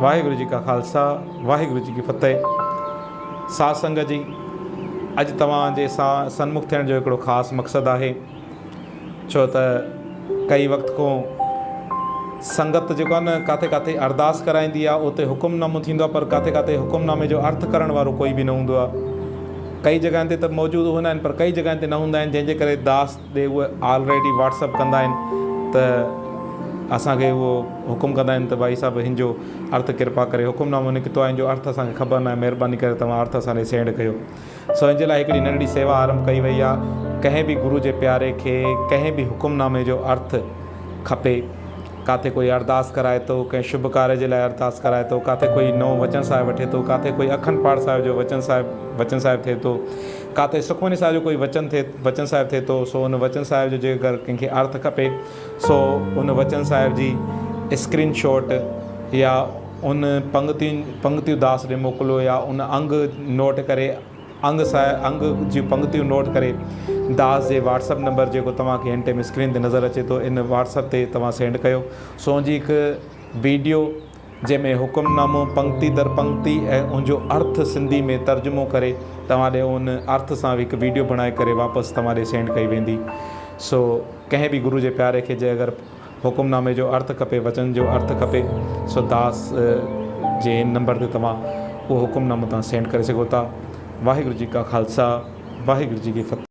वाहिगुरु जी का खालसा वाहिगुरु जी की फतेह। साध संगत जी, अॼु तव्हांजे सां सन्मुख थियण जो हिकिड़ो ख़ासि मक़सदु आहे। छो त कई वक़्त खां संगत जेको आहे न किथे किथे अरदास कराईंदी आहे, उते हुकुमनामो थींदो आहे, पर किथे किथे हुकुमनामे जो अर्थ करण वारो कोई बि न हूंदो आहे। कई जॻहियुनि ते त मौजूदु हूंदा आहिनि, पर कई जॻहियुनि ते न हूंदा आहिनि, जंहिंजे करे दास ॾे उहे ऑलरेडी व्हाट्सअप कंदा आहिनि त असांखे उहो हुकुम कंदा आहिनि त भाई साहिबु हिन जो अर्थ कृपा करे हुकुमनामो निकितो आहे, हिन जो अर्थ असांखे ख़बर न आहे, महिरबानी करे तव्हां अर्थ असांखे सेंड कयो। सो हिन जे लाइ हिकिड़ी नंढड़ी सेवा आरंभ कई वई आहे। कंहिं बि गुरू जे प्यारे खे कंहिं बि हुकुमनामे जो अर्थ खपे, किथे कोई अरदास कराए थो, कंहिं शुभ कार्य जे लाइ अरदास कराए थो, किथे कोई नओं वचन साहिब वठे थो, किथे कोई अखंड पाठ साहिब जो वचन साहिब थिए थो, किथे सुखमनी साहिब जो कोई वचन साहिब थिए थो। सो उन वचन साहिब जो जे अगरि कंहिंखे अर्थ खपे, सो उन वचन साहिब जी स्क्रीनशॉट या उन पंक्तियूं दास ॾे मोकिलियो, या उन अंग नोट करे अंग जी पंक्तियूं नोट करे दास जे व्हाट्सअप नंबर जेको तव्हांखे हिन टाइम स्क्रीन ते नज़र अचे थो, इन व्हाट्सअप ते तव्हां सेंड कयो। सो उनजी हिकु वीडियो जंहिंमें हुकुमनामो पंक्ति दर पंक्ति ऐं उनजो अर्थ सिंधी में तर्जुमो करे तव्हां ॾे उन अर्थ सां हिकु वीडियो बणाए करे वापसि तव्हां ॾे सेंड कई वेंदी। सो कंहिं बि गुरू जे प्यारे खे जे अगरि हुकुमनामे जो अर्थ खपे, वचन जो अर्थ खपे, सो दास जे नंबर ते तव्हां उहो हुकुमनामो तव्हां सेंड करे सघो था। वाहिगुरु जी का खालसा वाहिगुरु जी की फतेह।